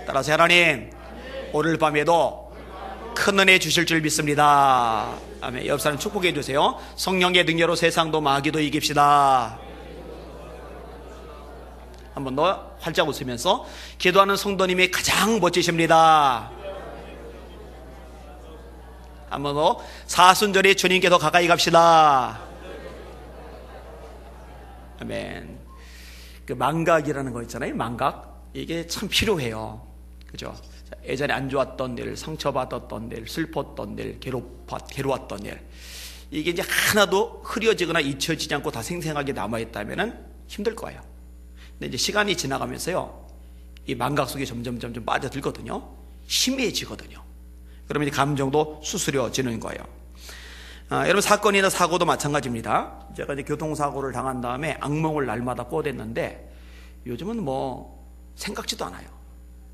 따라서 하나님, 오늘 밤에도 큰 은혜 주실 줄 믿습니다. 아멘. 옆 사람 축복해 주세요. 성령의 능력으로 세상도 마귀도 이깁시다. 한 번 더 활짝 웃으면서 기도하는 성도님이 가장 멋지십니다. 한 번 더 사순절에 주님께 더 가까이 갑시다. 아멘. 그 망각이라는 거 있잖아요. 망각. 이게 참 필요해요. 그죠? 예전에 안 좋았던 일, 상처받았던 일, 슬펐던 일, 괴로웠던 일, 이게 이제 하나도 흐려지거나 잊혀지지 않고 다 생생하게 남아있다면 힘들 거예요. 근데 이제 시간이 지나가면서요, 이 망각 속에 점점 빠져들거든요. 희미해지거든요. 그러면 이제 감정도 수스려지는 거예요. 여러분, 사건이나 사고도 마찬가지입니다. 제가 이제 교통사고를 당한 다음에 악몽을 날마다 꿔댔는데 요즘은 뭐 생각지도 않아요.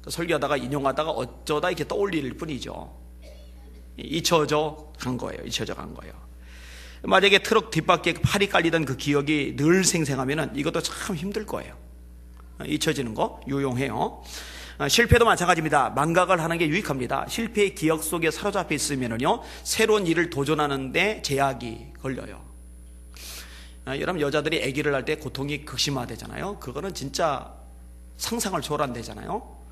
설교하다가 인용하다가 어쩌다 이렇게 떠올릴 뿐이죠. 잊혀져 간 거예요. 만약에 트럭 뒷바퀴에 팔이 깔리던 그 기억이 늘 생생하면은 이것도 참 힘들 거예요. 잊혀지는 거 유용해요. 실패도 마찬가지입니다. 망각을 하는 게 유익합니다. 실패의 기억 속에 사로잡혀 있으면은요, 새로운 일을 도전하는데 제약이 걸려요. 여러분, 여자들이 아기를 낳을 때 고통이 극심하대잖아요. 그거는 진짜 상상을 초월한대잖아요.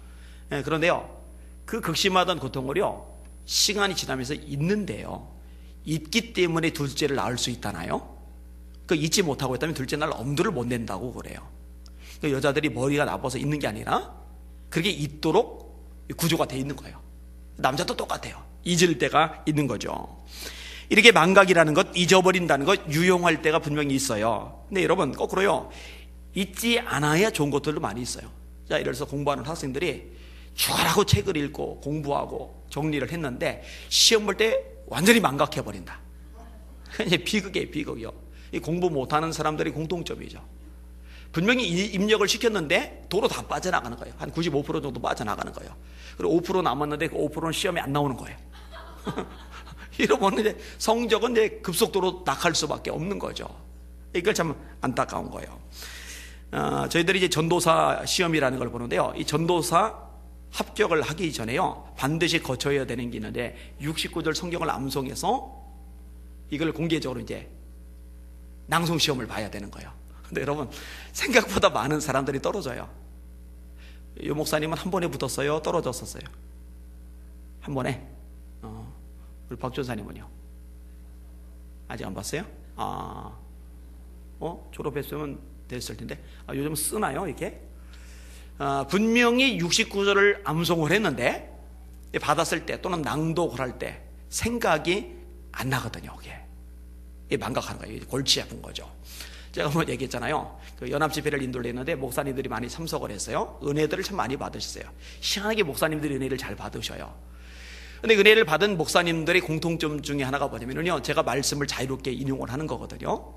그런데요, 그 극심하던 고통을요, 시간이 지나면서 잊는데요. 잊기 때문에 둘째를 낳을 수 있다나요? 그 잊지 못하고 있다면 둘째 날 엄두를 못 낸다고 그래요. 여자들이 머리가 나빠서 잊는 게 아니라 그렇게 잊도록 구조가 돼 있는 거예요. 남자도 똑같아요. 잊을 때가 있는 거죠. 이렇게 망각이라는 것, 잊어버린다는 것, 유용할 때가 분명히 있어요. 근데 여러분, 거꾸로요, 잊지 않아야 좋은 것들도 많이 있어요. 자, 예를 들어서 공부하는 학생들이 죽어라고 책을 읽고 공부하고 정리를 했는데 시험 볼 때 완전히 망각해버린다. 이제 비극이에요. 이 공부 못하는 사람들의 공통점이죠. 분명히 입력을 시켰는데 도로 다 빠져나가는 거예요. 한 95% 정도 빠져나가는 거예요. 그리고 5% 남았는데 그 5%는 시험에 안 나오는 거예요. 이러면 이제 성적은 이제 급속도로 낙할 수밖에 없는 거죠. 이걸 참 안타까운 거예요. 저희들이 이제 전도사 시험이라는 걸 보는데요. 이 전도사 합격을 하기 전에요, 반드시 거쳐야 되는 게 있는데 69절 성경을 암송해서 이걸 공개적으로 이제 낭송 시험을 봐야 되는 거예요. 근데 여러분, 생각보다 많은 사람들이 떨어져요. 이 목사님은 한 번에 붙었어요? 떨어졌었어요? 한 번에? 우리 박 전사님은요? 아직 안 봤어요? 졸업했으면 됐을 텐데. 요즘 쓰나요, 이렇게? 분명히 69절을 암송을 했는데 받았을 때 또는 낭독을 할 때 생각이 안 나거든요. 이게 망각하는 거예요. 골치 아픈 거죠. 제가 한번 얘기했잖아요. 그 연합집회를 인도를 했는데 목사님들이 많이 참석을 했어요. 은혜들을 참 많이 받으셨어요. 희한하게 목사님들이 은혜를 잘 받으셔요. 근데 은혜를 받은 목사님들의 공통점 중에 하나가 뭐냐면요, 제가 말씀을 자유롭게 인용을 하는 거거든요.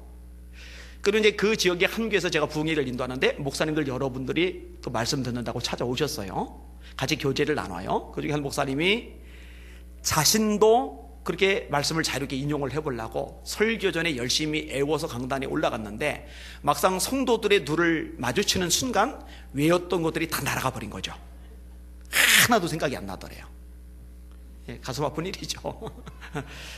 그리고 이제 그 지역의 한 교회에서 제가 부흥회를 인도하는데 목사님들 여러분들이 또 말씀 듣는다고 찾아오셨어요. 같이 교제를 나눠요. 그 중에 한 목사님이 자신도 그렇게 말씀을 자유롭게 인용을 해보려고 설교 전에 열심히 애워서 강단에 올라갔는데 막상 성도들의 눈을 마주치는 순간 외웠던 것들이 다 날아가 버린 거죠. 하나도 생각이 안 나더래요. 가슴 아픈 일이죠.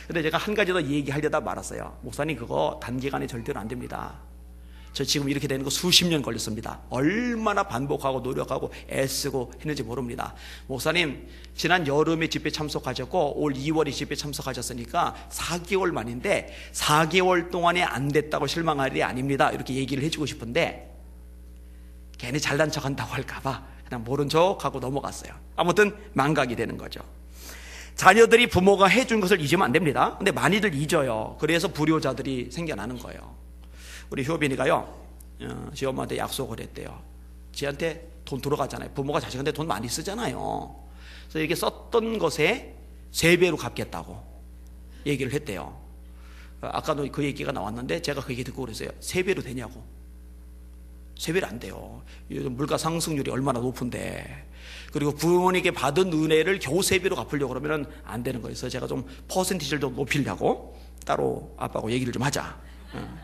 근데 제가 한 가지 더 얘기하려다 말았어요. 목사님, 그거 단기간에 절대로 안 됩니다. 저 지금 이렇게 되는 거 수십 년 걸렸습니다. 얼마나 반복하고 노력하고 애쓰고 했는지 모릅니다. 목사님, 지난 여름에 집회 참석하셨고 올 2월에 집회 참석하셨으니까 4개월 만인데 4개월 동안에 안 됐다고 실망할 일이 아닙니다. 이렇게 얘기를 해주고 싶은데 괜히 잘난 척한다고 할까봐 그냥 모른 척하고 넘어갔어요. 아무튼 망각이 되는 거죠. 자녀들이 부모가 해준 것을 잊으면 안 됩니다. 근데 많이들 잊어요. 그래서 불효자들이 생겨나는 거예요. 우리 효빈이가요, 지 엄마한테 약속을 했대요. 지한테 돈 들어가잖아요. 부모가 자식한테 돈 많이 쓰잖아요. 그래서 이렇게 썼던 것에 3배로 갚겠다고 얘기를 했대요. 아까도 그 얘기가 나왔는데 제가 그 얘기 듣고 그랬어요. 3배로 되냐고. 3배로 안 돼요. 요즘 물가 상승률이 얼마나 높은데. 그리고 부모님께 받은 은혜를 겨우 3배로 갚으려고 그러면 안 되는 거예요. 그래서 제가 좀 퍼센티지를 좀 높이려고 따로 아빠하고 얘기를 좀 하자.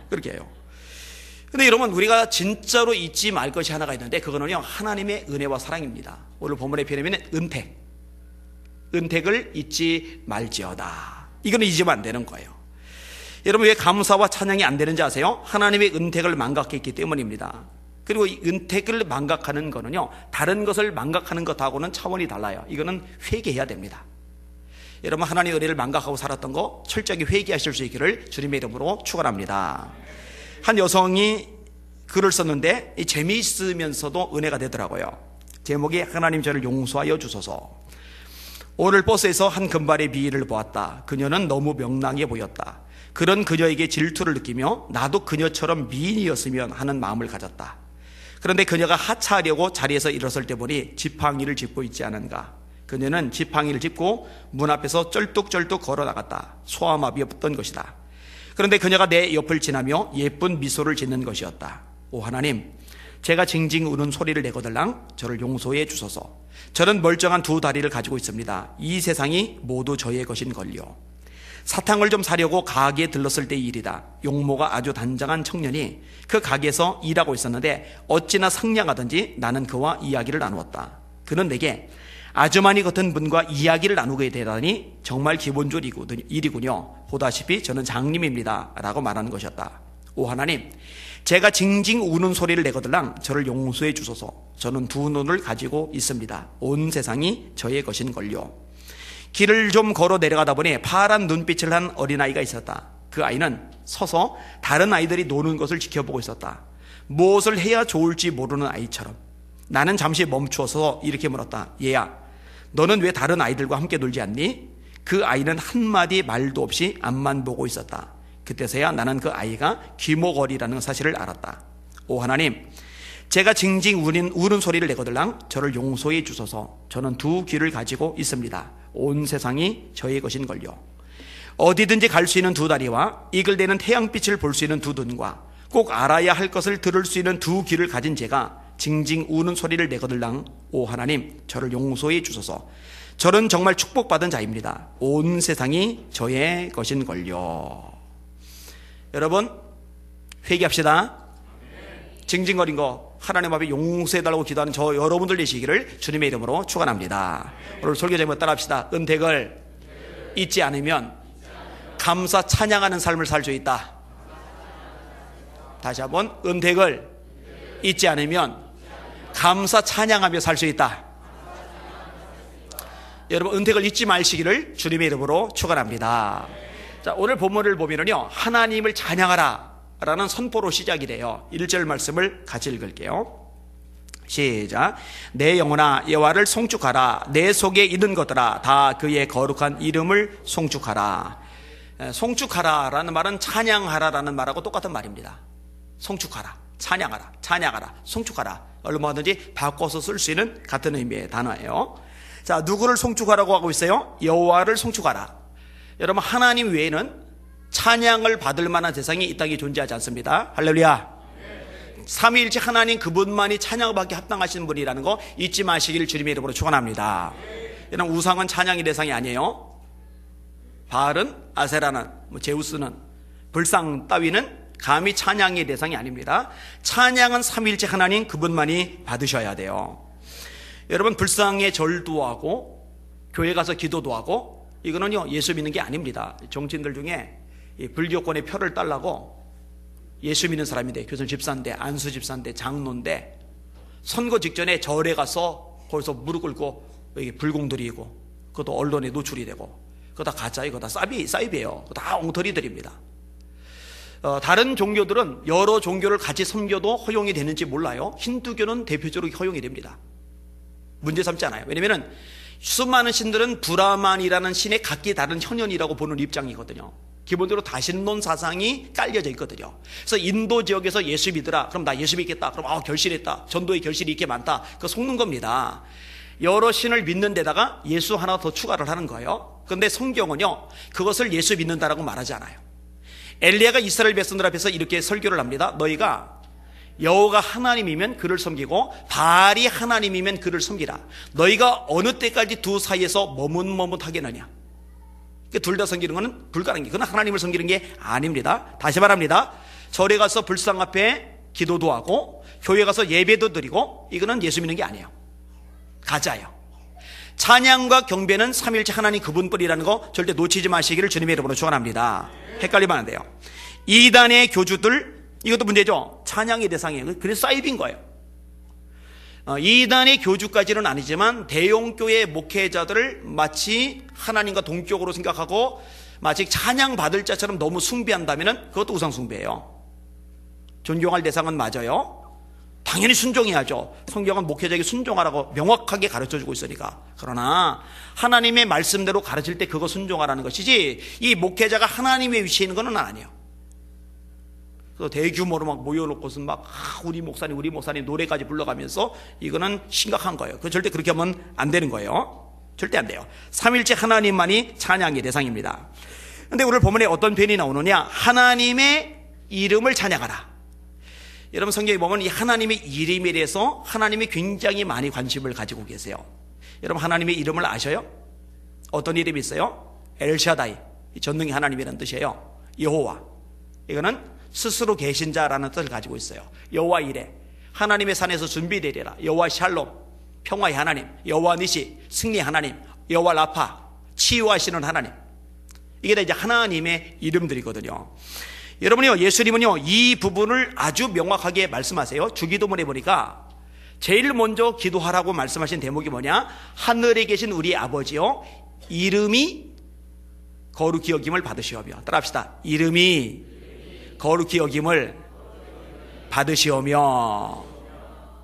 그렇게 해요. 근데 여러분, 우리가 진짜로 잊지 말 것이 하나가 있는데 그거는요, 하나님의 은혜와 사랑입니다. 오늘 본문의 표현이면 은택을 잊지 말지어다. 이거는 잊으면 안 되는 거예요. 여러분, 왜 감사와 찬양이 안 되는지 아세요? 하나님의 은택을 망각했기 때문입니다. 그리고 이 은택을 망각하는 거는요, 다른 것을 망각하는 것하고는 차원이 달라요. 이거는 회개해야 됩니다. 여러분, 하나님의 은혜를 망각하고 살았던 거 철저하게 회개하실 수 있기를 주님의 이름으로 축원합니다. 한 여성이 글을 썼는데 재미있으면서도 은혜가 되더라고요. 제목이 하나님 저를 용서하여 주소서. 오늘 버스에서 한 금발의 비위를 보았다. 그녀는 너무 명랑해 보였다. 그런 그녀에게 질투를 느끼며 나도 그녀처럼 미인이었으면 하는 마음을 가졌다. 그런데 그녀가 하차하려고 자리에서 일어설 때 보니 지팡이를 짚고 있지 않은가. 그녀는 지팡이를 짚고 문 앞에서 쩔뚝쩔뚝 걸어 나갔다. 소아마비였던 것이다. 그런데 그녀가 내 옆을 지나며 예쁜 미소를 짓는 것이었다. 오 하나님, 제가 징징 우는 소리를 내거들랑 저를 용서해 주소서. 저는 멀쩡한 두 다리를 가지고 있습니다. 이 세상이 모두 저의 것인걸요. 사탕을 좀 사려고 가게에 들렀을 때의 일이다. 용모가 아주 단장한 청년이 그 가게에서 일하고 있었는데 어찌나 상냥하던지 나는 그와 이야기를 나누었다. 그는 내게 아주머니 같은 분과 이야기를 나누게 되다니 정말 기본적인 일이군요. 보다시피 저는 장님입니다 라고 말하는 것이었다. 오 하나님, 제가 징징 우는 소리를 내거들랑 저를 용서해 주소서. 저는 두 눈을 가지고 있습니다. 온 세상이 저의 것인걸요. 길을 좀 걸어 내려가다 보니 파란 눈빛을 한 어린아이가 있었다. 그 아이는 서서 다른 아이들이 노는 것을 지켜보고 있었다. 무엇을 해야 좋을지 모르는 아이처럼. 나는 잠시 멈추어서 이렇게 물었다. 얘야, 너는 왜 다른 아이들과 함께 놀지 않니? 그 아이는 한마디 말도 없이 앞만 보고 있었다. 그때서야 나는 그 아이가 귀머거리라는 사실을 알았다. 오 하나님, 제가 징징 우는 소리를 내거들랑 저를 용서해 주소서. 저는 두 귀를 가지고 있습니다. 온 세상이 저의 것인걸요. 어디든지 갈 수 있는 두 다리와 이글대는 태양빛을 볼 수 있는 두 눈과 꼭 알아야 할 것을 들을 수 있는 두 귀를 가진 제가 징징 우는 소리를 내거들랑 오 하나님, 저를 용서해 주소서. 저는 정말 축복받은 자입니다. 온 세상이 저의 것인걸요. 여러분, 회개합시다. 징징거린 거 하나님 앞에 용서해달라고 기도하는 저 여러분들 되시기를 주님의 이름으로 축원합니다. 오늘 설교 제목 따라합시다. 은택을 잊지 않으면 감사 찬양하는 삶을 살 수 있다. 다시 한번, 은택을 잊지 않으면 감사 찬양하며 살 수 있다. 여러분, 은택을 잊지 마시기를 주님의 이름으로 축원합니다. 자, 오늘 본문을 보면은요, 하나님을 찬양하라 라는 선포로 시작이 돼요. 1절 말씀을 같이 읽을게요. 시작. 내 영혼아 여호와를 송축하라. 내 속에 있는 것들아 다 그의 거룩한 이름을 송축하라. 송축하라 라는 말은 찬양하라 라는 말하고 똑같은 말입니다. 송축하라, 찬양하라, 찬양하라, 송축하라. 얼마든지 바꿔서 쓸 수 있는 같은 의미의 단어예요. 자, 누구를 송축하라고 하고 있어요? 여호와를 송축하라. 여러분, 하나님 외에는 찬양을 받을 만한 대상이 이 땅에 존재하지 않습니다. 할렐루야. 삼위일체 하나님 그분만이 찬양받기 합당하신 분이라는 거 잊지 마시길 주님의 이름으로 축원합니다. 여러분, 우상은 찬양의 대상이 아니에요. 바알은, 아세라는, 제우스는, 불상 따위는 감히 찬양의 대상이 아닙니다. 찬양은 삼위일체 하나님 그분만이 받으셔야 돼요. 여러분, 불상에 절도 하고 교회 가서 기도도 하고 이거는요, 예수 믿는 게 아닙니다. 정치인들 중에 이 불교권의 표를 달라고 예수 믿는 사람인데, 교선 집사인데, 안수 집사인데, 장로인데 선거 직전에 절에 가서 거기서 무릎 꿇고 불공 드리고, 그것도 언론에 노출이 되고, 그거 다 가짜예요. 그거 다 사이비예요. 그거 다 엉터리들입니다. 다른 종교들은 여러 종교를 같이 섬겨도 허용이 되는지 몰라요. 힌두교는 대표적으로 허용이 됩니다. 문제 삼지 않아요. 왜냐면은 수많은 신들은 브라만이라는 신의 각기 다른 현현이라고 보는 입장이거든요. 기본적으로 다신론 사상이 깔려져 있거든요. 그래서 인도 지역에서 예수 믿으라. 그럼 나 예수 믿겠다. 그럼 결실했다. 전도의 결실이 이렇게 많다. 그거 속는 겁니다. 여러 신을 믿는 데다가 예수 하나 더 추가를 하는 거예요. 그런데 성경은요, 그것을 예수 믿는다라고 말하지 않아요. 엘리야가 이스라엘 백성들 앞에서 이렇게 설교를 합니다. 너희가 여호와가 하나님이면 그를 섬기고 바알이 하나님이면 그를 섬기라. 너희가 어느 때까지 두 사이에서 머뭇머뭇하겠느냐. 둘 다 섬기는 것은 불가능해. 그건 하나님을 섬기는 게 아닙니다. 다시 말합니다. 절에 가서 불상 앞에 기도도 하고 교회 가서 예배도 드리고 이거는 예수 믿는 게 아니에요. 가짜예요. 찬양과 경배는 삼위일체 하나님 그분뿐이라는 거 절대 놓치지 마시기를 주님의 이름으로 축원합니다. 헷갈리면 안 돼요. 이단의 교주들, 이것도 문제죠. 찬양의 대상이에요. 그래서 사이비인 거예요. 이단의 교주까지는 아니지만 대형교회 목회자들을 마치 하나님과 동격으로 생각하고 마치 찬양 받을 자처럼 너무 숭배한다면 그것도 우상숭배예요. 존경할 대상은 맞아요. 당연히 순종해야죠. 성경은 목회자에게 순종하라고 명확하게 가르쳐주고 있으니까. 그러나 하나님의 말씀대로 가르칠 때 그거 순종하라는 것이지 이 목회자가 하나님의 위치에 있는 건 아니에요. 그래서 대규모로 막 모여놓고서 막 우리 목사님 노래까지 불러가면서 이거는 심각한 거예요. 그 절대 그렇게 하면 안 되는 거예요. 절대 안 돼요. 삼위일체 하나님만이 찬양의 대상입니다. 그런데 오늘 본문에 어떤 표현이 나오느냐, 하나님의 이름을 찬양하라. 여러분 성경에 보면 이 하나님의 이름에 대해서 하나님이 굉장히 많이 관심을 가지고 계세요. 여러분 하나님의 이름을 아셔요? 어떤 이름이 있어요? 엘샤다이, 전능의 하나님이라는 뜻이에요. 여호와, 이거는 스스로 계신 자라는 뜻을 가지고 있어요. 여호와 이레, 하나님의 산에서 준비되리라. 여호와 샬롬, 평화의 하나님. 여호와 니시, 승리의 하나님. 여호와 라파, 치유하시는 하나님. 이게 다 이제 하나님의 이름들이거든요. 여러분이요, 예수님은요 이 부분을 아주 명확하게 말씀하세요. 주기도문에 보니까 제일 먼저 기도하라고 말씀하신 대목이 뭐냐, 하늘에 계신 우리 아버지요 이름이 거룩히 여김을 받으시오며. 따라합시다. 이름이 거룩히 여김을 받으시오며.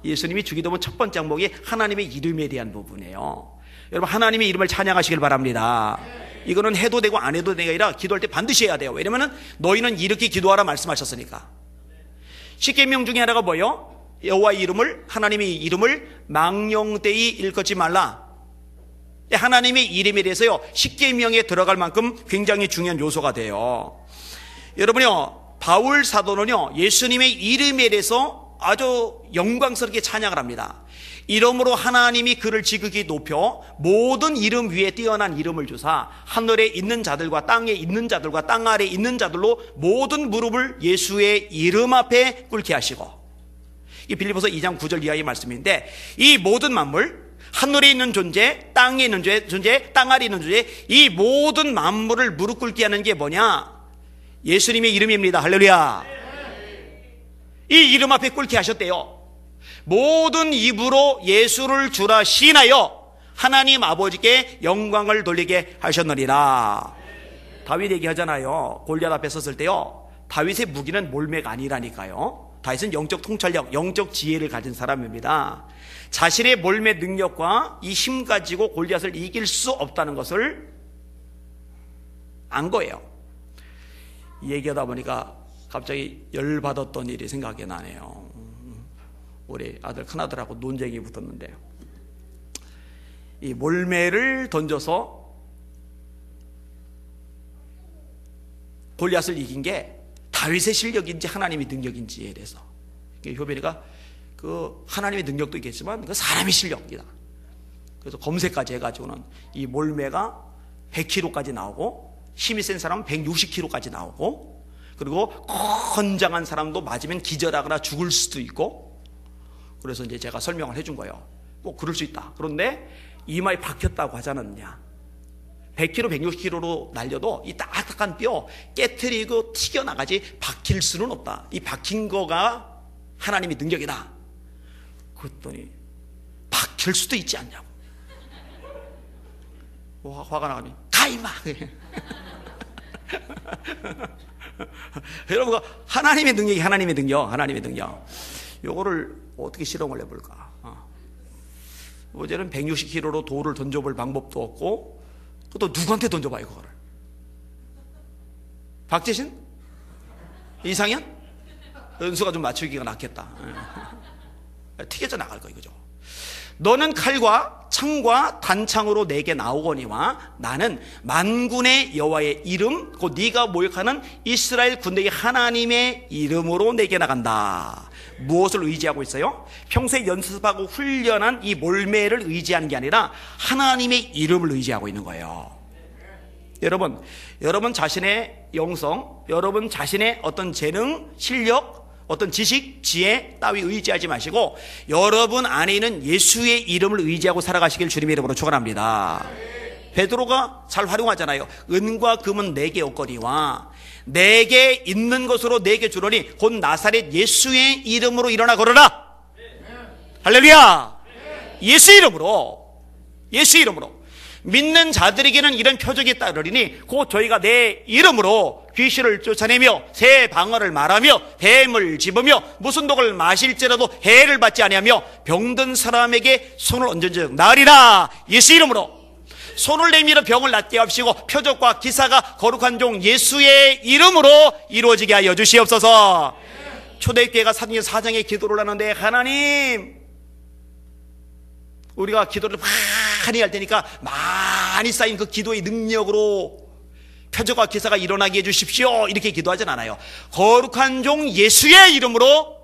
예수님이 주기도문 첫 번째 항목이 하나님의 이름에 대한 부분이에요. 여러분 하나님의 이름을 찬양하시길 바랍니다. 이거는 해도 되고 안 해도 되는 게 아니라 기도할 때 반드시 해야 돼요. 왜냐면 너희는 이렇게 기도하라 말씀하셨으니까. 십계명 중에 하나가 뭐예요? 여호와의 이름을, 하나님의 이름을 망령되이 일컫지 말라. 하나님의 이름에 대해서요 십계명에 들어갈 만큼 굉장히 중요한 요소가 돼요. 여러분요, 바울 사도는요 예수님의 이름에 대해서 아주 영광스럽게 찬양을 합니다. 이름으로 하나님이 그를 지극히 높여 모든 이름 위에 뛰어난 이름을 주사 하늘에 있는 자들과 땅에 있는 자들과 땅 아래에 있는 자들로 모든 무릎을 예수의 이름 앞에 꿇게 하시고. 이 빌립보서 2장 9절 이하의 말씀인데, 이 모든 만물, 하늘에 있는 존재, 땅에 있는 존재, 땅 아래에 있는 존재, 이 모든 만물을 무릎 꿇게 하는 게 뭐냐? 예수님의 이름입니다. 할렐루야. 이 이름 앞에 꿇게 하셨대요. 모든 입으로 예수를 주라 시인하여 하나님 아버지께 영광을 돌리게 하셨느니라. 다윗 얘기하잖아요. 골리앗 앞에 섰을 때요 다윗의 무기는 몰매가 아니라니까요. 다윗은 영적 통찰력, 영적 지혜를 가진 사람입니다. 자신의 몰매 능력과 이 힘 가지고 골리앗을 이길 수 없다는 것을 안 거예요. 이 얘기하다 보니까 갑자기 열받았던 일이 생각이 나네요. 우리 아들, 큰아들하고 논쟁이 붙었는데요, 이 몰매를 던져서 골리앗을 이긴 게 다윗의 실력인지 하나님의 능력인지에 대해서 효벨이가 그 하나님의 능력도 있겠지만 그 사람의 실력이다. 그래서 검색까지 해가지고는 이 몰매가 100kg까지 나오고 힘이 센 사람은 160kg까지 나오고, 그리고 건장한 사람도 맞으면 기절하거나 죽을 수도 있고. 그래서 이제 제가 설명을 해준 거예요. 꼭 그럴 수 있다. 그런데 이마에 박혔다고 하지 않았느냐. 100kg, 160kg로 날려도 이 딱딱한 뼈 깨트리고 튀겨나가지 박힐 수는 없다. 이 박힌 거가 하나님의 능력이다. 그랬더니 박힐 수도 있지 않냐고. 화가 나가니 가임마. 여러분, 하나님의 능력이 하나님의 능력. 요거를 어떻게 실험을 해볼까? 어제는 160kg로 돌을 던져볼 방법도 없고, 또 누구한테 던져봐요 그거를? 박재신? 이상현? 은수가 좀 맞추기가 낫겠다. 튀겨져 나갈 거 이거죠. 너는 칼과 창과 단창으로 내게 나오거니와 나는 만군의 여호와의 이름 곧 네가 모욕하는 이스라엘 군대의 하나님의 이름으로 내게 나간다. 무엇을 의지하고 있어요? 평소에 연습하고 훈련한 이 몰매를 의지하는 게 아니라 하나님의 이름을 의지하고 있는 거예요. 여러분 자신의 영성, 여러분 자신의 어떤 재능, 실력, 어떤 지식, 지혜 따위 의지하지 마시고 여러분 안에 있는 예수의 이름을 의지하고 살아가시길 주님의 이름으로 축원합니다. 베드로가 잘 활용하잖아요. 은과 금은 내게 없거니와 내게 있는 것으로 내게 주노니 곧 나사렛 예수의 이름으로 일어나 걸어라. 할렐루야. 예수 이름으로, 예수 이름으로. 믿는 자들에게는 이런 표적이 따르리니 곧 저희가 내 이름으로 귀신을 쫓아내며 새 방언을 말하며 뱀을 집으며 무슨 독을 마실지라도 해를 받지 아니하며 병든 사람에게 손을 얹은즉 나으리라. 예수 이름으로 손을 내밀어 병을 낫게 하시고 표적과 기사가 거룩한 종 예수의 이름으로 이루어지게 하여 주시옵소서. 초대교회가 사도행전 4장에 기도를 하는데 하나님, 우리가 기도를 많이 할 테니까 많이 쌓인 그 기도의 능력으로 표적과 기사가 일어나게 해주십시오. 이렇게 기도하진 않아요. 거룩한 종 예수의 이름으로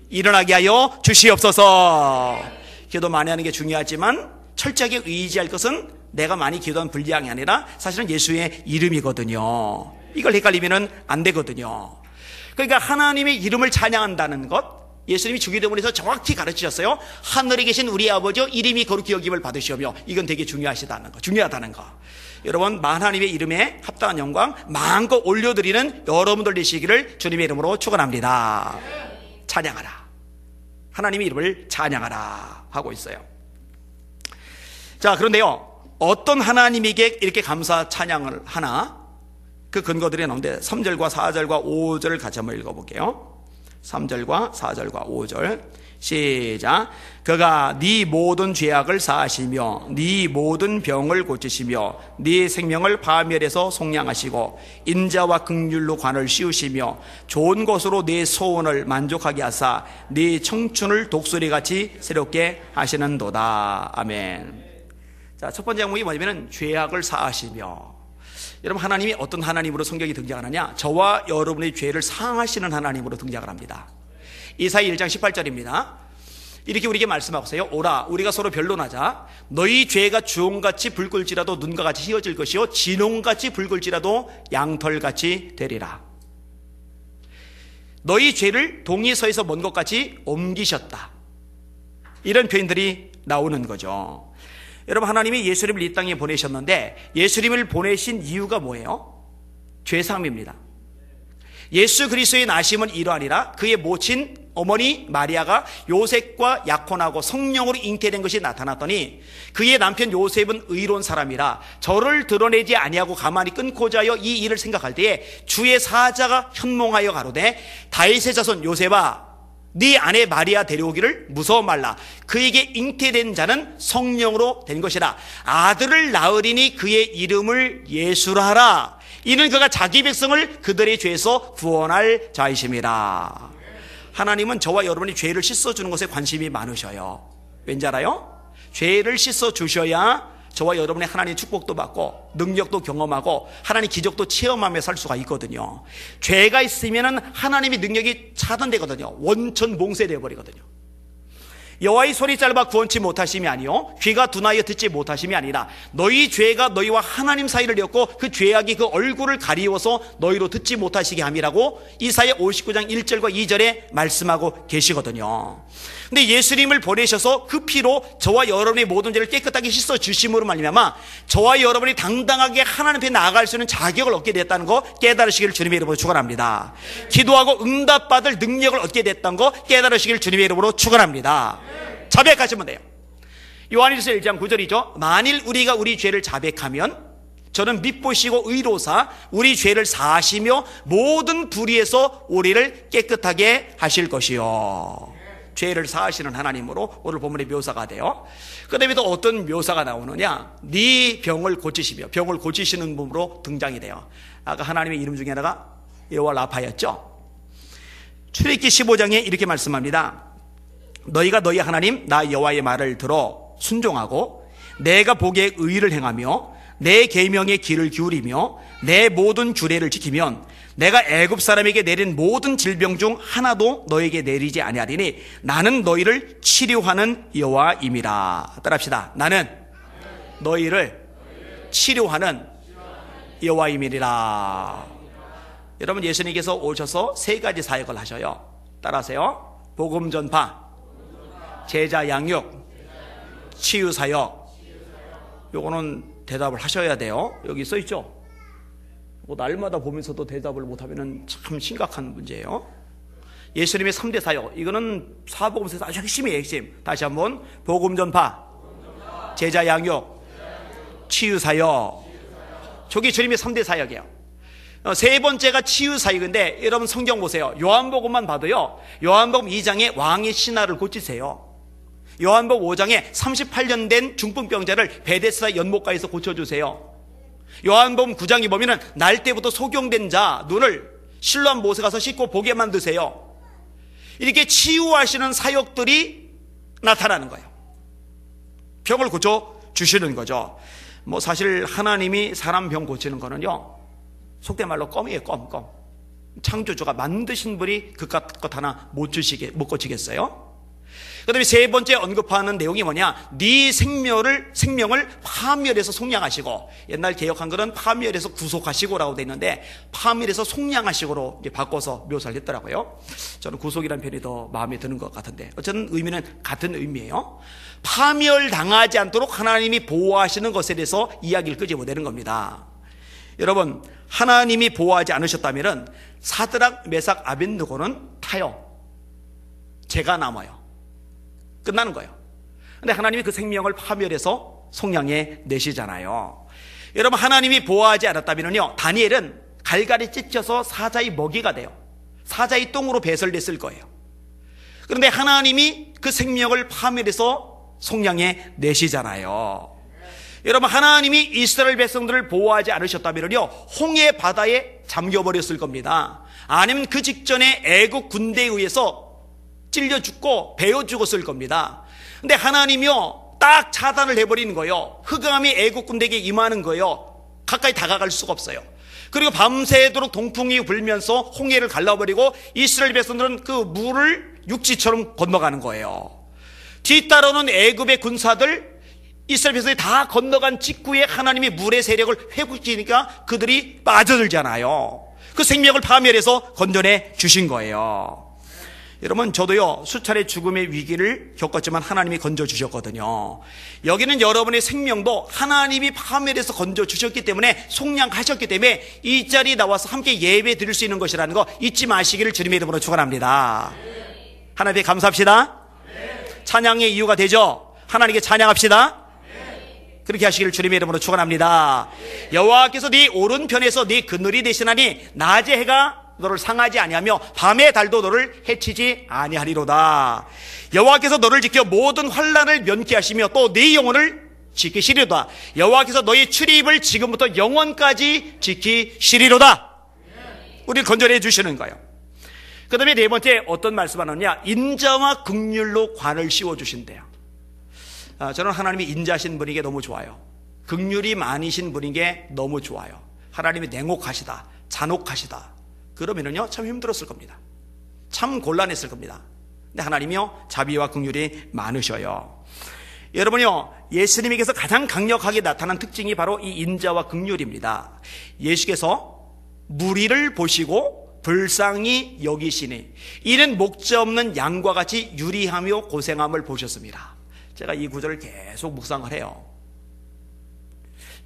일어나게 하여 주시옵소서. 기도 많이 하는 게 중요하지만 철저하게 의지할 것은 내가 많이 기도한 분량이 아니라 사실은 예수의 이름이거든요. 이걸 헷갈리면 안 되거든요. 그러니까 하나님의 이름을 찬양한다는 것, 예수님이 주기도문에서 정확히 가르치셨어요. 하늘에 계신 우리 아버지여 이름이 거룩히 여김을 받으시오며. 이건 되게 중요하시다는 거, 중요하다는 거. 여러분, 하나님의 이름에 합당한 영광 마음껏 올려드리는 여러분들 되시기를 주님의 이름으로 축원합니다. 찬양하라. 하나님의 이름을 찬양하라 하고 있어요. 자, 그런데요, 어떤 하나님에게 이렇게 감사 찬양을 하나? 그 근거들이 나오는데 3절과 4절과 5절을 같이 한번 읽어볼게요. 3절과 4절과 5절 시작. 그가 네 모든 죄악을 사하시며 네 모든 병을 고치시며 네 생명을 파멸해서 속량하시고 인자와 긍휼로 관을 씌우시며 좋은 것으로 네 소원을 만족하게 하사 네 청춘을 독수리같이 새롭게 하시는도다. 아멘. 자, 첫 번째 항목이 뭐냐면 죄악을 사하시며. 여러분, 하나님이 어떤 하나님으로 성경이 등장하느냐? 저와 여러분의 죄를 사하시는 하나님으로 등장을 합니다. 이사야 1장 18절입니다. 이렇게 우리에게 말씀하고 있어요. 오라, 우리가 서로 변론하자. 너희 죄가 주홍같이 붉을지라도 눈과 같이 휘어질 것이요 진홍같이 붉을지라도 양털같이 되리라. 너희 죄를 동이 서에서 먼 것 같이 옮기셨다. 이런 표현들이 나오는 거죠. 여러분, 하나님이 예수님을 이 땅에 보내셨는데 예수님을 보내신 이유가 뭐예요? 죄사함입니다. 예수 그리스도의 나심은 이러하니라. 그의 모친 어머니 마리아가 요셉과 약혼하고 성령으로 잉태된 것이 나타났더니 그의 남편 요셉은 의로운 사람이라 저를 드러내지 아니하고 가만히 끊고자 하여 이 일을 생각할 때에 주의 사자가 현몽하여 가로되 다윗의 자손 요셉아, 네 아내 마리아 데려오기를 무서워 말라. 그에게 잉태된 자는 성령으로 된 것이라. 아들을 낳으리니 그의 이름을 예수라 하라. 이는 그가 자기 백성을 그들의 죄에서 구원할 자이심이라. 하나님은 저와 여러분이 죄를 씻어주는 것에 관심이 많으셔요. 왠지 알아요? 죄를 씻어주셔야 저와 여러분의 하나님의 축복도 받고 능력도 경험하고 하나님의 기적도 체험하며 살 수가 있거든요. 죄가 있으면 하나님의 능력이 차단되거든요. 원천 봉쇄되어 버리거든요. 여호와의 손이 짧아 구원치 못하심이 아니요 귀가 둔하여 듣지 못하심이 아니라 너희 죄가 너희와 하나님 사이를 엮고 그 죄악이 그 얼굴을 가리워서 너희로 듣지 못하시게 함이라고 이사야 59장 1절과 2절에 말씀하고 계시거든요. 근데 예수님을 보내셔서 그 피로 저와 여러분의 모든 죄를 깨끗하게 씻어 주심으로 말미암아 저와 여러분이 당당하게 하나님 앞에 나아갈 수 있는 자격을 얻게 됐다는 거 깨달으시기를 주님의 이름으로 축원합니다. 기도하고 응답받을 능력을 얻게 됐다는 거 깨달으시기를 주님의 이름으로 축원합니다. 자백하시면 돼요. 요한일서 1장 9절이죠. 만일 우리가 우리 죄를 자백하면 저는 밉보시고 의로사 우리 죄를 사하시며 모든 불의에서 우리를 깨끗하게 하실 것이요. 죄를 사하시는 하나님으로 오늘 본문의 묘사가 돼요. 그 다음에 또 어떤 묘사가 나오느냐? 네 병을 고치시며, 병을 고치시는 분으로 등장이 돼요. 아까 하나님의 이름 중에 하나가 여호와 라파였죠. 출애굽기 15장에 이렇게 말씀합니다. 너희가 너희 하나님 나 여호와의 말을 들어 순종하고 내가 보기에 의를 행하며 내 계명의 길을 기울이며 내 모든 규례를 지키면 내가 애굽 사람에게 내린 모든 질병 중 하나도 너에게 내리지 아니하리니 나는 너희를 치료하는 여호와임이라. 따라합시다. 나는 너희를 치료하는 여호와임이라. 여러분, 예수님께서 오셔서 세 가지 사역을 하셔요. 따라하세요. 복음 전파, 제자 양육, 치유 사역. 요거는 대답을 하셔야 돼요. 여기 써 있죠. 날마다 보면서도 대답을 못하면 참 심각한 문제예요. 예수님의 3대 사역, 이거는 사복음서에서 아주 핵심이에요. 핵심. 다시 한번, 복음 전파, 제자 양육, 치유 사역. 저게 주님의 3대 사역이에요. 세 번째가 치유 사역인데, 여러분 성경 보세요. 요한복음만 봐도요, 요한복음 2장에 왕의 신하를 고치세요. 요한복음 5장에 38년 된 중풍병자를 베데스다 연못가에서 고쳐주세요. 요한복음 9장에 보면은 날 때부터 소경된 자 눈을 실로암 못에 가서 씻고 보게 만드세요. 이렇게 치유하시는 사역들이 나타나는 거예요. 병을 고쳐 주시는 거죠. 사실 하나님이 사람 병 고치는 거는요, 속된 말로 껌이에요. 껌. 창조주가 만드신 분이 그깟 것 하나 못 고치겠어요? 그 다음에 세 번째 언급하는 내용이 뭐냐, 네 생명을 파멸해서 속량하시고, 옛날 개혁한 거는 파멸해서 구속하시고라고 되어 있는데, 파멸해서 속량하시고로 바꿔서 묘사를 했더라고요. 저는 구속이라는 편이 더 마음에 드는 것 같은데, 어쨌든 의미는 같은 의미예요. 파멸당하지 않도록 하나님이 보호하시는 것에 대해서 이야기를 끄집어내는 겁니다. 여러분, 하나님이 보호하지 않으셨다면 사드락, 메삭, 아벳느고는 타요. 죄가 남아요. 끝나는 거예요. 근데 하나님이 그 생명을 파멸해서 속량해 내시잖아요. 여러분, 하나님이 보호하지 않았다면요, 다니엘은 갈갈이 찢겨서 사자의 먹이가 돼요. 사자의 똥으로 배설됐을 거예요. 그런데 하나님이 그 생명을 파멸해서 속량해 내시잖아요. 여러분, 하나님이 이스라엘 백성들을 보호하지 않으셨다면요, 홍해 바다에 잠겨버렸을 겁니다. 아니면 그 직전에 애국 군대에 의해서 찔려 죽고 베어 죽었을 겁니다. 근데 하나님이요, 딱 차단을 해버리는 거예요. 흑암이 애국 군대에게 임하는 거예요. 가까이 다가갈 수가 없어요. 그리고 밤새도록 동풍이 불면서 홍해를 갈라버리고 이스라엘 백성들은 그 물을 육지처럼 건너가는 거예요. 뒤따르는 애굽의 군사들, 이스라엘 백성이 다 건너간 직후에 하나님이 물의 세력을 회복시키니까 그들이 빠져들잖아요. 그 생명을 파멸해서 건져내 주신 거예요. 여러분, 저도요, 수차례 죽음의 위기를 겪었지만 하나님이 건져주셨거든요. 여기는 여러분의 생명도 하나님이 파멸해서 건져주셨기 때문에, 속량하셨기 때문에 이 자리에 나와서 함께 예배 드릴 수 있는 것이라는 거 잊지 마시기를 주님의 이름으로 축원합니다. 하나님께 감사합시다. 찬양의 이유가 되죠. 하나님께 찬양합시다. 그렇게 하시기를 주님의 이름으로 축원합니다. 여호와께서 네 오른편에서 네 그늘이 되시나니 낮의 해가 너를 상하지 아니하며 밤의 달도 너를 해치지 아니하리로다. 여호와께서 너를 지켜 모든 환난을 면케하시며 또 네 영혼을 지키시리로다. 여호와께서 너의 출입을 지금부터 영원까지 지키시리로다. 우리를 건져내 주시는 거예요. 그 다음에 네 번째 어떤 말씀을 하느냐, 인자와 긍휼로 관을 씌워주신대요. 저는 하나님이 인자하신 분에게 너무 좋아요. 긍휼이 많으신 분에게 너무 좋아요. 하나님이 냉혹하시다, 잔혹하시다, 그러면은요, 참 힘들었을 겁니다. 참 곤란했을 겁니다. 근데 하나님이요, 자비와 긍휼이 많으셔요. 여러분요, 예수님에게서 가장 강력하게 나타난 특징이 바로 이 인자와 긍휼입니다. 예수께서 무리를 보시고 불쌍히 여기시니 이는 목자 없는 양과 같이 유리하며 고생함을 보셨습니다. 제가 이 구절을 계속 묵상을 해요.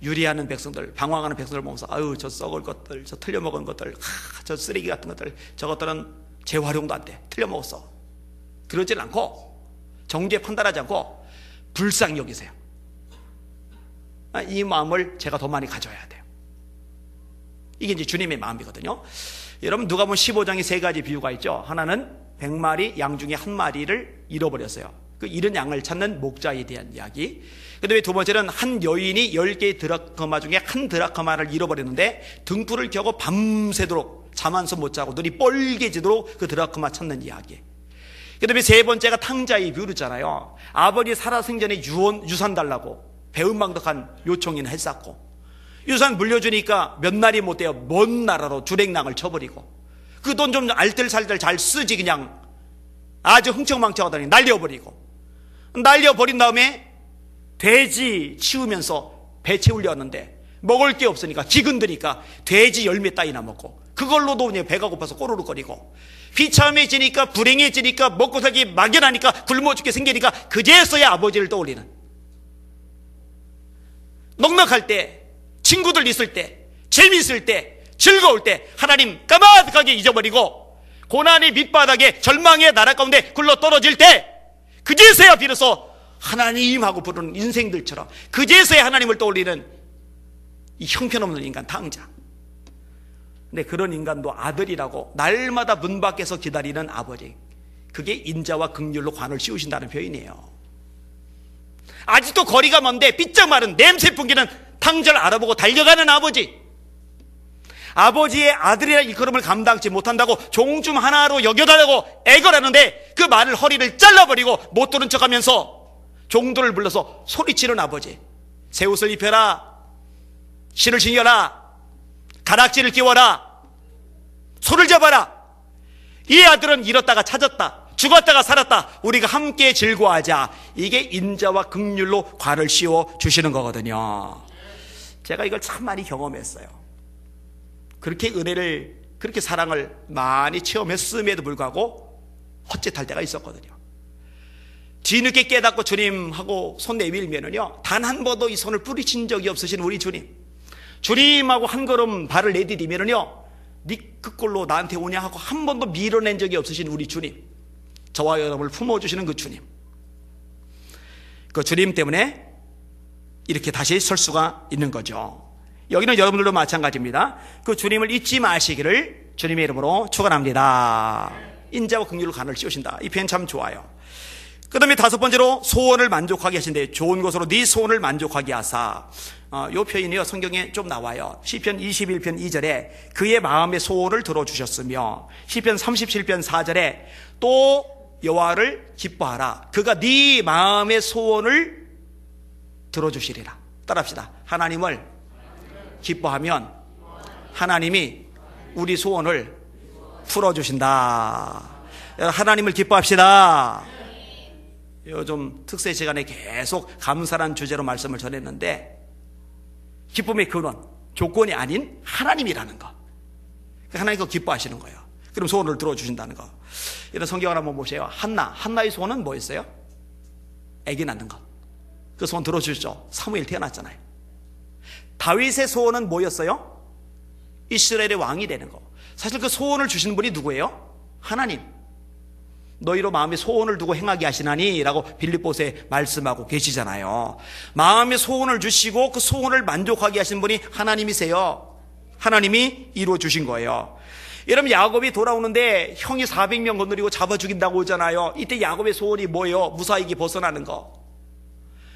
유리하는 백성들, 방황하는 백성들 보면서, 아유, 저 썩을 것들, 저 틀려먹은 것들, 저 쓰레기 같은 것들, 저것들은 재활용도 안 돼, 틀려먹었어. 그러질 않고, 정죄 판단하지 않고 불쌍히 여기세요. 이 마음을 제가 더 많이 가져야 돼요. 이게 이제 주님의 마음이거든요. 여러분, 누가복음 15장에 세 가지 비유가 있죠. 하나는 100마리 양 중에 한 마리를 잃어버렸어요. 그 잃은 양을 찾는 목자에 대한 이야기. 그 다음에 두 번째는 한 여인이 10개의 드라크마 중에 한 드라크마를 잃어버렸는데 등불을 켜고 밤새도록 잠 한숨 못 자고 눈이 뻘개지도록 그 드라크마 찾는 이야기. 그 다음에 세 번째가 탕자의 비유였잖아요. 아버지 살아생전에 유산 달라고 배은망덕한 요청이나 했었고, 유산 물려주니까 몇 날이 못 돼요. 먼 나라로 주랭랑을 쳐버리고, 그 돈 좀 알뜰살뜰 잘 쓰지 그냥 아주 흥청망청하더니 날려버린 다음에 돼지 치우면서 배 채우려는데 먹을 게 없으니까 기근드니까 돼지 열매 따위나 먹고, 그걸로도 배가 고파서 꼬르륵거리고, 비참해지니까, 불행해지니까, 먹고 살기 막연하니까, 굶어 죽게 생기니까 그제서야 아버지를 떠올리는, 넉넉할 때, 친구들 있을 때, 재미있을 때, 즐거울 때 하나님 까마득하게 잊어버리고 고난의 밑바닥에 절망의 나라 가운데 굴러 떨어질 때, 그제서야 비로소 하나님하고 부르는 인생들처럼 그제서야 하나님을 떠올리는 이 형편없는 인간, 탕자. 근데 그런 인간도 아들이라고 날마다 문 밖에서 기다리는 아버지, 그게 인자와 긍휼로 관을 씌우신다는 표현이에요. 아직도 거리가 먼데 삐쩍 마른 냄새 풍기는 탕자를 알아보고 달려가는 아버지, 아버지의 아들이라 일컬음을 감당치 못한다고 종좀 하나로 여겨달라고 애걸하는데 그 말을 허리를 잘라버리고 못 들은 척하면서 종들을 불러서 소리치는 아버지. 새 옷을 입혀라, 실을 신겨라, 가락지를 끼워라, 소를 잡아라. 이 아들은 잃었다가 찾았다, 죽었다가 살았다, 우리가 함께 즐거워하자. 이게 인자와 긍휼로 관을 씌워 주시는 거거든요. 제가 이걸 참 많이 경험했어요. 그렇게 은혜를, 그렇게 사랑을 많이 체험했음에도 불구하고 헛짓할 때가 있었거든요. 뒤늦게 깨닫고 주님하고 손 내밀면은요, 단 한 번도 이 손을 뿌리친 적이 없으신 우리 주님, 주님하고 한 걸음 발을 내디디면은요, 네 그 꼴로 나한테 오냐 하고 한 번도 밀어낸 적이 없으신 우리 주님, 저와 여러분을 품어주시는 그 주님, 그 주님 때문에 이렇게 다시 설 수가 있는 거죠. 여기는 여러분들도 마찬가지입니다. 그 주님을 잊지 마시기를 주님의 이름으로 축원합니다. 인자와 긍휼로 간을 씌우신다. 이 표현 참 좋아요. 그 다음에 다섯 번째로 소원을 만족하게 하신대. 좋은 것으로 네 소원을 만족하게 하사. 이 표현이요, 성경에 좀 나와요. 시편 21편 2절에 그의 마음의 소원을 들어주셨으며, 시편 37편 4절에 또 여호와를 기뻐하라, 그가 네 마음의 소원을 들어주시리라. 따라합시다. 하나님을 기뻐하면 하나님이 우리 소원을 풀어주신다. 하나님을 기뻐합시다. 요즘 특세 시간에 계속 감사란 주제로 말씀을 전했는데, 기쁨의 근원, 조건이 아닌 하나님이라는 거, 하나님 그 기뻐하시는 거예요. 그럼 소원을 들어주신다는 거. 이런 성경을 한번 보세요. 한나의 소원은 뭐였어요? 아기 낳는 것. 그 소원 들어주셨죠. 사무엘 태어났잖아요. 다윗의 소원은 뭐였어요? 이스라엘의 왕이 되는 거. 사실 그 소원을 주신 분이 누구예요? 하나님. 너희로 마음의 소원을 두고 행하게 하시나니 라고 빌립보서에 말씀하고 계시잖아요. 마음의 소원을 주시고 그 소원을 만족하게 하신 분이 하나님이세요. 하나님이 이루어 주신 거예요. 여러분, 야곱이 돌아오는데 형이 400명 건드리고 잡아 죽인다고 오잖아요. 이때 야곱의 소원이 뭐예요? 무사히 벗어나는 거.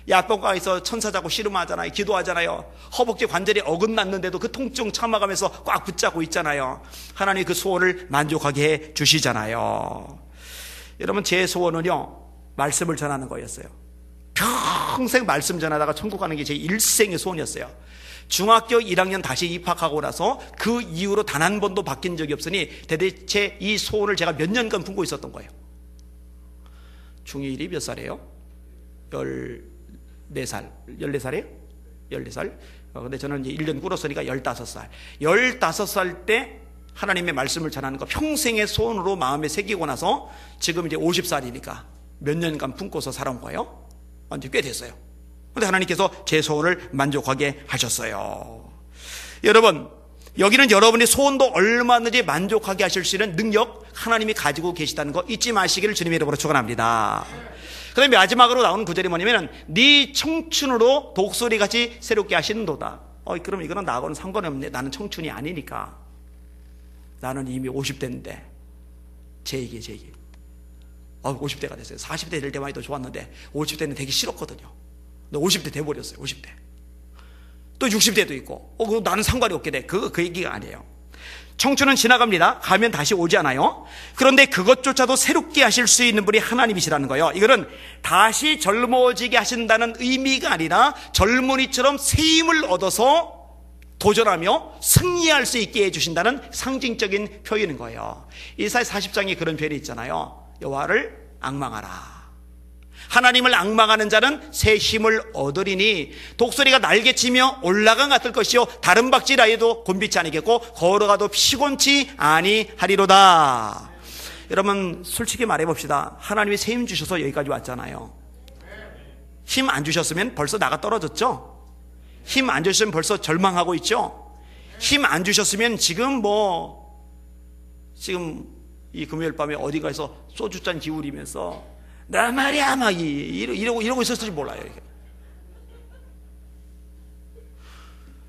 야복강에서 천사 자고 씨름하잖아요. 기도하잖아요. 허벅지 관절이 어긋났는데도 그 통증 참아가면서 꽉 붙잡고 있잖아요. 하나님 그 소원을 만족하게 해 주시잖아요. 여러분, 제 소원은요, 말씀을 전하는 거였어요. 평생 말씀 전하다가 천국 가는 게 제 일생의 소원이었어요. 중학교 1학년 다시 입학하고 나서 그 이후로 단 한 번도 바뀐 적이 없으니 대체 이 소원을 제가 몇 년간 품고 있었던 거예요. 중1이 몇 살이에요? 14살. 14살이에요? 14살? 근데 저는 이제 1년 꿇었으니까 15살. 15살 때 하나님의 말씀을 전하는 거 평생의 소원으로 마음에 새기고 나서 지금 이제 50살이니까 몇 년간 품고서 살아온 거예요. 이제 꽤 됐어요. 그런데 하나님께서 제 소원을 만족하게 하셨어요. 여러분, 여기는 여러분의 소원도 얼마든지 만족하게 하실 수 있는 능력 하나님이 가지고 계시다는 거 잊지 마시기를 주님의 이름으로 축원합니다. 그 다음에 마지막으로 나오는 구절이 뭐냐면 네 청춘으로 독수리같이 새롭게 하시는도다. 그럼 이거는 나하고는 상관이 없네. 나는 청춘이 아니니까. 나는 이미 50대인데 제 얘기 50대가 됐어요. 40대 될 때만 해도 좋았는데 50대는 되게 싫었거든요. 근데 50대 돼버렸어요. 50대. 또 60대도 있고 나는 상관이 없게 돼. 그 얘기가 아니에요. 청춘은 지나갑니다. 가면 다시 오지 않아요. 그런데 그것조차도 새롭게 하실 수 있는 분이 하나님이시라는 거예요. 이거는 다시 젊어지게 하신다는 의미가 아니라 젊은이처럼 새 힘을 얻어서 도전하며 승리할 수 있게 해주신다는 상징적인 표현인 거예요. 이사야 40장에 그런 표현이 있잖아요. 여호와를 앙망하라. 하나님을 앙망하는 자는 새 힘을 얻으리니 독수리가 날개치며 올라간 같을 것이요 다른 박질하여도 곤비치 아니겠고 걸어가도 피곤치 아니하리로다. 여러분 솔직히 말해봅시다. 하나님이 새 힘 주셔서 여기까지 왔잖아요. 힘 안 주셨으면 벌써 나가 떨어졌죠. 힘 안 주셨으면 벌써 절망하고 있죠. 힘 안 주셨으면 지금 이 금요일 밤에 어디 가서 소주잔 기울이면서 나 말이야 막 이러고 있었을지 몰라요. 이게.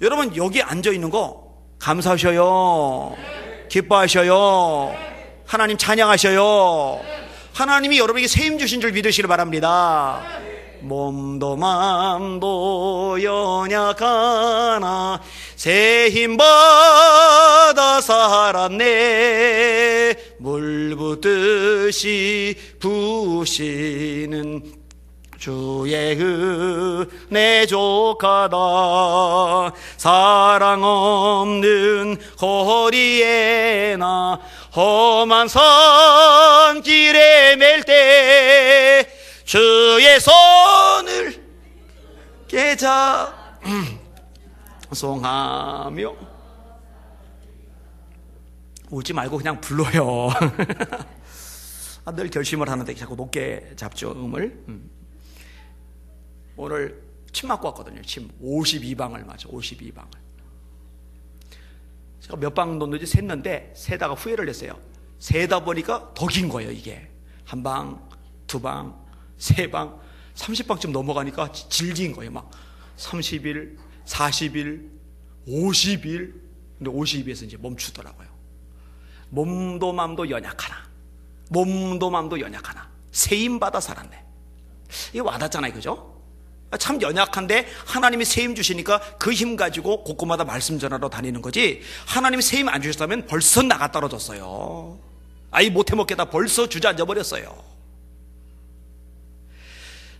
여러분 여기 앉아 있는 거 감사하셔요. 기뻐하셔요. 하나님 찬양하셔요. 하나님이 여러분에게 새 힘 주신 줄 믿으시길 바랍니다. 몸도 마음도 연약하나 새 힘 받아 살았네. 물 붓듯이 부으시는 주의 은혜 족하다. 사랑 없는 거리에나 험한 산길에 맬 때 주의 손을 깨자 송하며. 울지 말고 그냥 불러요. 늘 결심을 하는데 자꾸 높게 잡죠, 음을. 오늘 침 맞고 왔거든요. 침 52방을 맞아. 52방을. 제가 몇 방 놓는지 셌는데 세다가 후회를 했어요. 세다 보니까 더 긴 거예요. 이게 한 방, 두 방, 세 방, 30방쯤 넘어가니까 질긴 거예요. 막 30일, 40일, 50일. 근데 50일에서 이제 멈추더라고요. 몸도 맘도 연약하나, 몸도 맘도 연약하나 새 힘 받아 살았네. 이게 와닿잖아요, 그죠? 참 연약한데 하나님이 새 힘 주시니까 그 힘 가지고 곳곳마다 말씀 전하러 다니는 거지. 하나님이 새 힘 안 주셨다면 벌써 나가 떨어졌어요. 아이 못해 먹겠다 벌써 주저앉아 버렸어요.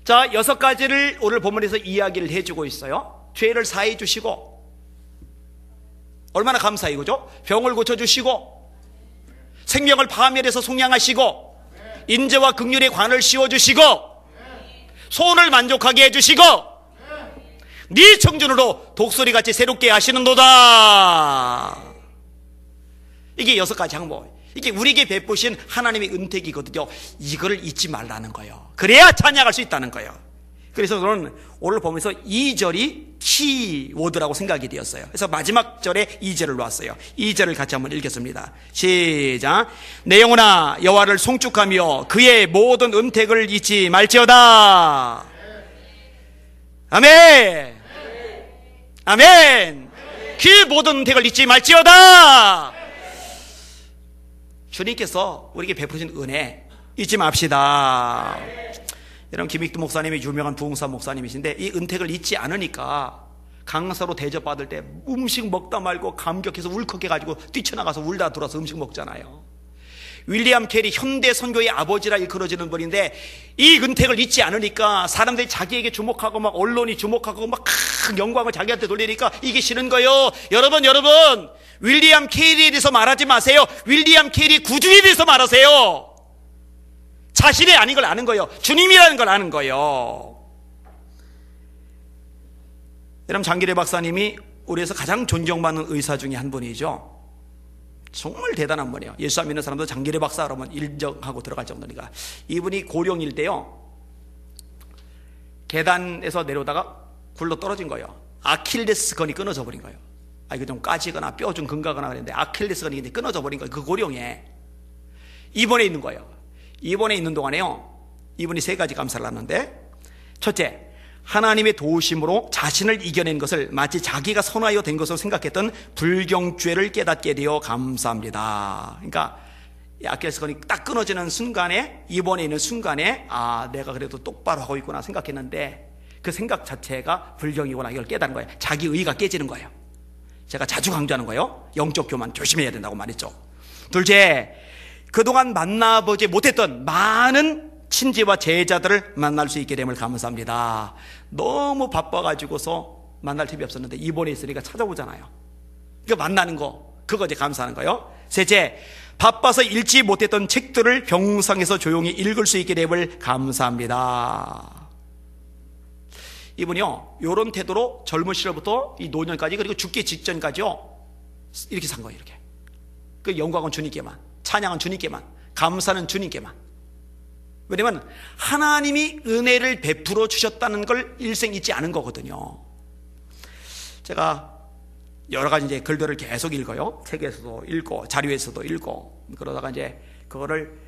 자, 6가지를 오늘 본문에서 이야기를 해주고 있어요. 죄를 사해 주시고, 얼마나 감사해요, 그죠? 병을 고쳐주시고, 생명을 파멸해서 속량하시고, 인재와 긍휼의 관을 씌워주시고, 소원을 만족하게 해주시고, 네 청준으로 독소리같이 새롭게 하시는도다. 이게 6가지 항목. 이게 우리에게 베푸신 하나님의 은택이거든요. 이거를 잊지 말라는 거예요. 그래야 찬양할 수 있다는 거예요. 그래서 저는 오늘 보면서 2절이 키워드라고 생각이 되었어요. 그래서 마지막 절에 2절을 놓았어요. 2절을 같이 한번 읽겠습니다. 시작. 내 영혼아 여호와를 송축하며 그의 모든 은택을 잊지 말지어다. 아멘. 아멘. 그 모든 은택을 잊지 말지어다. 주님께서 우리에게 베푸신 은혜 잊지 맙시다. 여러분, 김익두 목사님이 유명한 부흥사 목사님이신데 이 은택을 잊지 않으니까 강사로 대접받을 때 음식 먹다 말고 감격해서 울컥해가지고 뛰쳐나가서 울다 들어와서 음식 먹잖아요. 윌리엄 캐리, 현대 선교의 아버지라 일컬어지는 분인데 이 은택을 잊지 않으니까 사람들이 자기에게 주목하고 막 언론이 주목하고 막 큰 영광을 자기한테 돌리니까 이게 싫은 거예요. 여러분 윌리엄 캐리에 대해서 말하지 마세요. 윌리엄 캐리 구주에 대해서 말하세요. 자신이 아닌 걸 아는 거예요. 주님이라는 걸 아는 거예요. 여러분, 장기래 박사님이 우리에서 가장 존경받는 의사 중에 한 분이죠. 정말 대단한 분이에요. 예수 안 믿는 사람도 장기래 박사 그러면 인정하고 들어갈 정도니까. 이분이 고령일 때요, 계단에서 내려오다가 굴러 떨어진 거예요. 아킬레스건이 끊어져 버린 거예요. 이거 좀 까지거나 뼈 좀 금가거나 그랬는데 아킬레스건이 끊어져 버린 거예요. 그 고령에 입원해 있는 거예요. 입원해 있는 동안에요, 이분이 3가지 감사를 하는데, 첫째, 하나님의 도우심으로 자신을 이겨낸 것을 마치 자기가 선하여 된 것으로 생각했던 불경죄를 깨닫게 되어 감사합니다. 그러니까 아킬레스건이 딱 끊어지는 순간에, 입원해 있는 순간에 내가 그래도 똑바로 하고 있구나 생각했는데 그 생각 자체가 불경이구나, 이걸 깨닫는 거예요. 자기 의가 깨지는 거예요. 제가 자주 강조하는 거예요. 영적 교만 조심해야 된다고 말했죠. 둘째, 그동안 만나보지 못했던 많은 친지와 제자들을 만날 수 있게 됨을 감사합니다. 너무 바빠가지고서 만날 틈이 없었는데 이번에 있으니까 찾아오잖아요. 그러니까 만나는 거, 그거 이제 감사하는 거예요. 셋째, 바빠서 읽지 못했던 책들을 병상에서 조용히 읽을 수 있게 됨을 감사합니다. 이분이요, 이런 태도로 젊은 시절부터 이 노년까지, 그리고 죽기 직전까지요, 이렇게 산 거예요. 이렇게. 그 영광은 주님께만, 찬양은 주님께만, 감사는 주님께만. 왜냐면 하나님이 은혜를 베풀어 주셨다는 걸 일생 잊지 않은 거거든요. 제가 여러 가지 이제 글들을 계속 읽어요. 책에서도 읽고 자료에서도 읽고, 그러다가 이제 그거를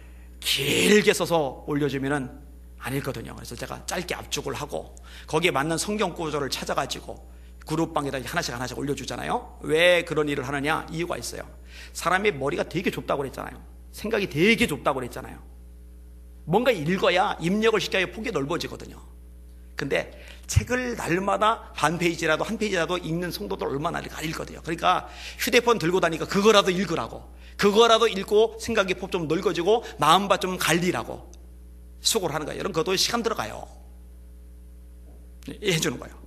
길게 써서 올려주면은 안 읽거든요. 그래서 제가 짧게 압축을 하고 거기에 맞는 성경 구절을 찾아가지고 그룹방에다 하나씩 올려주잖아요. 왜 그런 일을 하느냐? 이유가 있어요. 사람의 머리가 되게 좁다고 그랬잖아요. 생각이 되게 좁다고 그랬잖아요. 뭔가 읽어야 입력을 시켜야 폭이 넓어지거든요. 근데 책을 날마다 반 페이지라도 한 페이지라도 읽는 성도들 얼마나 읽거든요. 그러니까 휴대폰 들고 다니까 그거라도 읽으라고, 그거라도 읽고 생각의 폭 좀 넓어지고 마음밭 좀 갈리라고 수고를 하는 거예요. 여러분, 그것도 시간 들어가요. 해주는 거예요.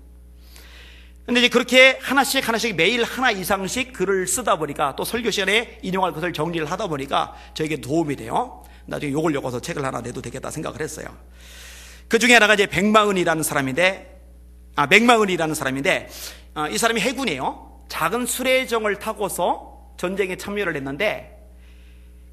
근데 이제 그렇게 하나씩 매일 하나 이상씩 글을 쓰다 보니까, 또 설교 시간에 인용할 것을 정리를 하다 보니까 저에게 도움이 돼요. 나중에 요걸 엮어서 책을 하나 내도 되겠다 생각을 했어요. 그 중에 하나가 이제 맥마은이라는 사람인데, 이 사람이 해군이에요. 작은 수레정을 타고서 전쟁에 참여를 했는데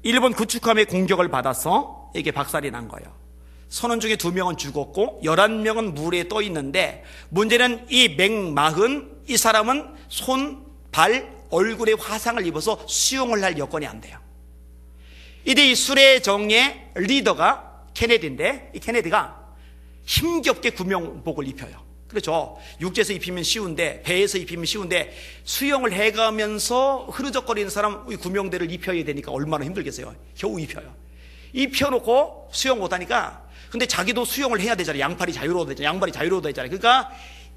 일본 구축함의 공격을 받아서 이게 박살이 난 거예요. 선원 중에 2명은 죽었고 11명은 물에 떠 있는데, 문제는 이 맥마은, 이 사람은 손, 발, 얼굴에 화상을 입어서 수용을 할 여건이 안 돼요. 이때 이 수레정의 리더가 케네디인데, 이 케네디가 힘겹게 구명복을 입혀요. 그렇죠. 육지에서 입히면 쉬운데, 배에서 입히면 쉬운데, 수영을 해가면서 흐르적거리는 사람 구명대를 입혀야 되니까 얼마나 힘들겠어요. 겨우 입혀요. 입혀놓고 수영 못하니까, 근데 자기도 수영을 해야 되잖아요. 양팔이 자유로워야 되잖아요. 그러니까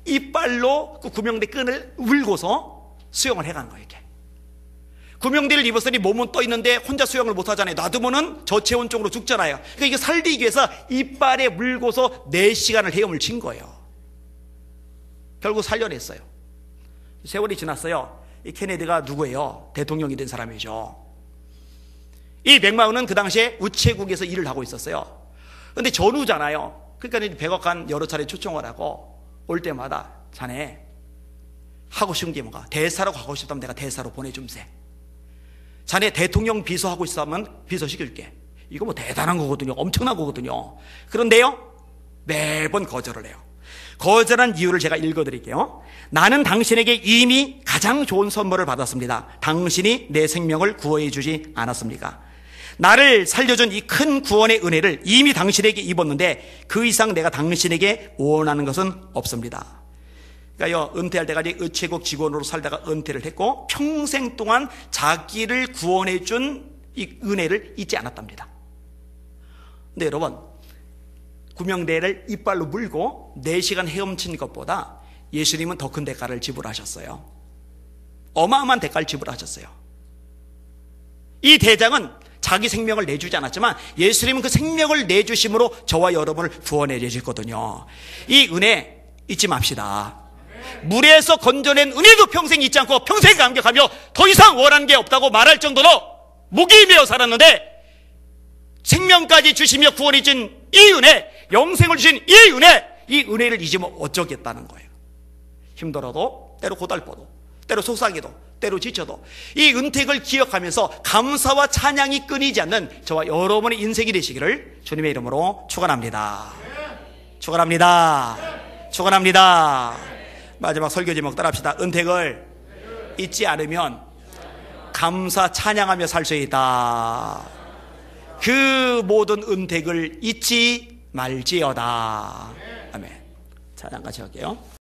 이빨로 그 구명대 끈을 물고서 수영을 해가는 거예요. 이렇게 구명대를 입었으니 몸은 떠 있는데 혼자 수영을 못 하잖아요. 놔두면은 저체온증으로 죽잖아요. 그러니까 이게 살리기 위해서 이빨에 물고서 4시간을 헤엄을 친 거예요. 결국 살려냈어요. 세월이 지났어요. 이 케네디가 누구예요? 대통령이 된 사람이죠. 이 맥마은은 그 당시에 우체국에서 일을 하고 있었어요. 근데 전우잖아요. 그러니까 백악관 여러 차례 초청을 하고 올 때마다, 자네 하고 싶은 게 뭔가, 대사로 가고 싶다면 내가 대사로 보내줌세. 자네 대통령 비서하고 있으면 비서 시킬게. 이거 뭐 대단한 거거든요. 엄청난 거거든요. 그런데요, 매번 거절을 해요. 거절한 이유를 제가 읽어드릴게요. 나는 당신에게 이미 가장 좋은 선물을 받았습니다. 당신이 내 생명을 구원해 주지 않았습니까? 나를 살려준 이 큰 구원의 은혜를 이미 당신에게 입었는데 그 이상 내가 당신에게 원하는 것은 없습니다. 그러니까 은퇴할 때까지 우체국 직원으로 살다가 은퇴를 했고 평생 동안 자기를 구원해 준 이 은혜를 잊지 않았답니다. 근데 여러분, 구명대를 이빨로 물고 4시간 헤엄친 것보다 예수님은 더 큰 대가를 지불하셨어요. 어마어마한 대가를 지불하셨어요. 이 대장은 자기 생명을 내주지 않았지만 예수님은 그 생명을 내주심으로 저와 여러분을 구원해 주셨거든요. 이 은혜 잊지 맙시다. 물에서 건져낸 은혜도 평생 잊지 않고 평생 감격하며 더 이상 원하는 게 없다고 말할 정도로 목이 메어 살았는데, 생명까지 주시며 구원해 준 이 은혜, 영생을 주신 이 은혜를 잊으면 어쩌겠다는 거예요. 힘들어도, 때로 고달퍼도, 때로 속상해도, 때로 지쳐도 이 은택을 기억하면서 감사와 찬양이 끊이지 않는 저와 여러분의 인생이 되시기를 주님의 이름으로 축원합니다. 축원합니다. 마지막 설교 제목 따라합시다. 은택을 잊지 않으면 감사 찬양하며 살 수 있다. 그 모든 은택을 잊지 말지어다. 아멘. 찬양 같이 할게요.